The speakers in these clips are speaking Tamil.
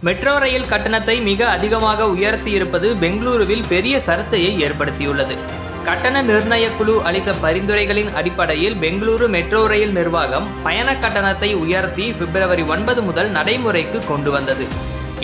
மெட்ரோ ரயில் கட்டணத்தை மிக அதிகமாக உயர்த்தியிருப்பது பெங்களூருவில் பெரிய சர்ச்சையை ஏற்படுத்தியுள்ளது. கட்டண நிர்ணய குழு அளித்த பரிந்துரைகளின் அடிப்படையில் பெங்களூரு மெட்ரோ ரயில் நிர்வாகம் பயண கட்டணத்தை உயர்த்தி பிப்ரவரி 9 முதல் நடைமுறைக்கு கொண்டு வந்தது.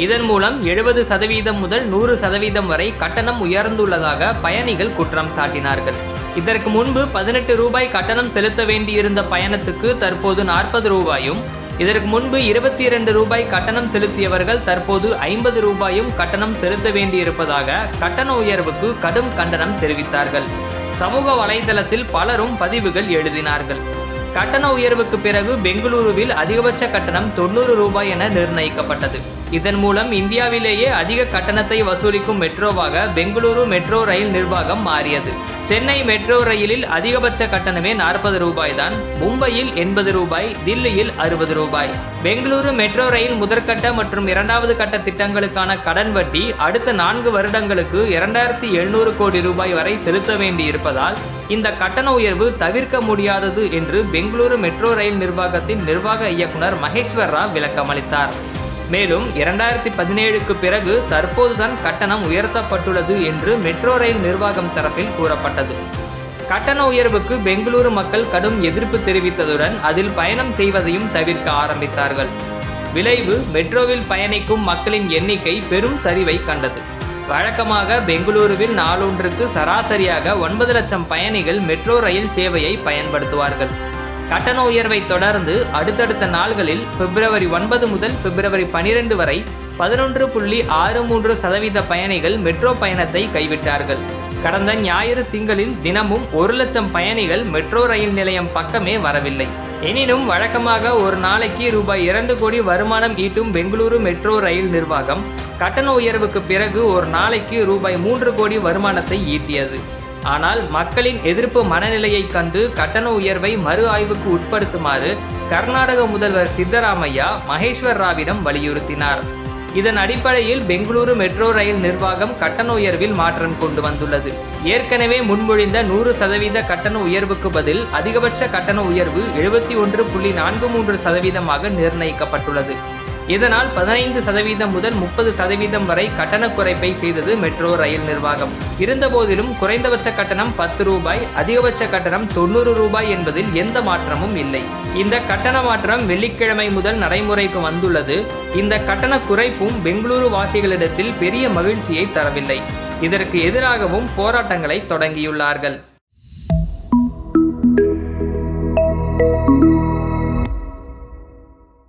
இதன் மூலம் 70% முதல் 100% வரை கட்டணம் உயர்ந்துள்ளதாக பயணிகள் குற்றம் சாட்டினார்கள். இதற்கு முன்பு 18 ரூபாய் கட்டணம் செலுத்த வேண்டியிருந்த பயணத்துக்கு தற்போது 40 ரூபாயும், இதற்கு முன்பு 22 ரூபாய் கட்டணம் செலுத்தியவர்கள் தற்போது 50 ரூபாயும் கட்டணம் செலுத்த வேண்டியிருப்பதாக கட்டண உயர்வுக்கு கடும் கண்டனம் தெரிவித்தார்கள். சமூக வலைதளத்தில் பலரும் பதிவுகள் எழுதினார்கள். கட்டண உயர்வுக்கு பிறகு பெங்களூருவில் அதிகபட்ச கட்டணம் 90 ரூபாய் என நிர்ணயிக்கப்பட்டது. இதன் மூலம் இந்தியாவிலேயே அதிக கட்டணத்தை வசூலிக்கும் மெட்ரோவாக பெங்களூரு மெட்ரோ ரயில் நிர்வாகம் மாறியது. சென்னை மெட்ரோ ரயிலில் அதிகபட்ச கட்டணமே 40 ரூபாய் தான். மும்பையில் 80 ரூபாய், தில்லியில் 60 ரூபாய். பெங்களூரு மெட்ரோ ரயில் முதற்கட்ட மற்றும் இரண்டாவது கட்ட திட்டங்களுக்கான கடன் வட்டி அடுத்த 4 வருடங்களுக்கு 2700 கோடி ரூபாய் வரை செலுத்த வேண்டியிருப்பதால் இந்த கட்டண உயர்வு தவிர்க்க முடியாதது என்று பெங்களூரு மெட்ரோ ரயில் நிர்வாகத்தின் நிர்வாக இயக்குனர் மகேஸ்வர் ராவ் விளக்கமளித்தார். மேலும் 2017க்கு பிறகு தற்போதுதான் கட்டணம் உயர்த்தப்பட்டுள்ளது என்று மெட்ரோ ரயில் நிர்வாகம் தரப்பில் கூறப்பட்டது. கட்டண உயர்வுக்கு பெங்களூரு மக்கள் கடும் எதிர்ப்பு தெரிவித்ததுடன் அதில் பயணம் செய்வதையும் தவிர்க்க ஆரம்பித்தார்கள். விளைவு மெட்ரோவில் பயணிக்கும் மக்களின் எண்ணிக்கை பெரும் சரிவை கண்டது. வழக்கமாக பெங்களூருவில் நாளொன்றுக்கு சராசரியாக 9 லட்சம் பயணிகள் மெட்ரோ ரயில் சேவையை பயன்படுத்துவார்கள். கட்டண உயர்வை தொடர்ந்து அடுத்தடுத்த நாள்களில் பிப்ரவரி 9 முதல் பிப்ரவரி 12 வரை 11.63% பயணிகள் மெட்ரோ பயணத்தை கைவிட்டார்கள். கடந்த ஞாயிறு திங்களில் தினமும் 1 லட்சம் பயணிகள் மெட்ரோ ரயில் நிலையம் பக்கமே வரவில்லை. எனினும் வழக்கமாக ஒரு நாளைக்கு ரூபாய் 2 கோடி வருமானம் ஈட்டும் பெங்களூரு மெட்ரோ ரயில் நிர்வாகம் கட்டண உயர்வுக்கு பிறகு ஒரு நாளைக்கு ரூபாய் 3 கோடி வருமானத்தை ஈட்டியது. ஆனால் மக்களின் எதிர்ப்பு மனநிலையை கண்டு கட்டண உயர்வை மறு ஆய்வுக்கு உட்படுத்துமாறு கர்நாடக முதல்வர் சித்தராமையா மகேஸ்வர் ராவிடம் வலியுறுத்தினார். இதன் அடிப்படையில் பெங்களூரு மெட்ரோ ரயில் நிர்வாகம் கட்டண உயர்வில் மாற்றம் கொண்டு வந்துள்ளது. ஏற்கனவே முன்மொழிந்த 100% கட்டண உயர்வுக்கு பதில் அதிகபட்ச கட்டண உயர்வு 71.43% நிர்ணயிக்கப்பட்டுள்ளது. இதனால் 15% முதல் 30% வரை கட்டண குறைப்பை செய்தது மெட்ரோ ரயில் நிர்வாகம். இருந்தபோதிலும் குறைந்தபட்ச கட்டணம் 10 ரூபாய், அதிகபட்ச கட்டணம் 90 ரூபாய் என்பதில் எந்த மாற்றமும் இல்லை. இந்த கட்டண மாற்றம் வெள்ளிக்கிழமை முதல் நடைமுறைக்கு வந்துள்ளது. இந்த கட்டண குறைப்பும் பெங்களூரு வாசிகளிடத்தில் பெரிய மகிழ்ச்சியை தரவில்லை. இதற்கு எதிராகவும் போராட்டங்களை தொடங்கியுள்ளார்கள்.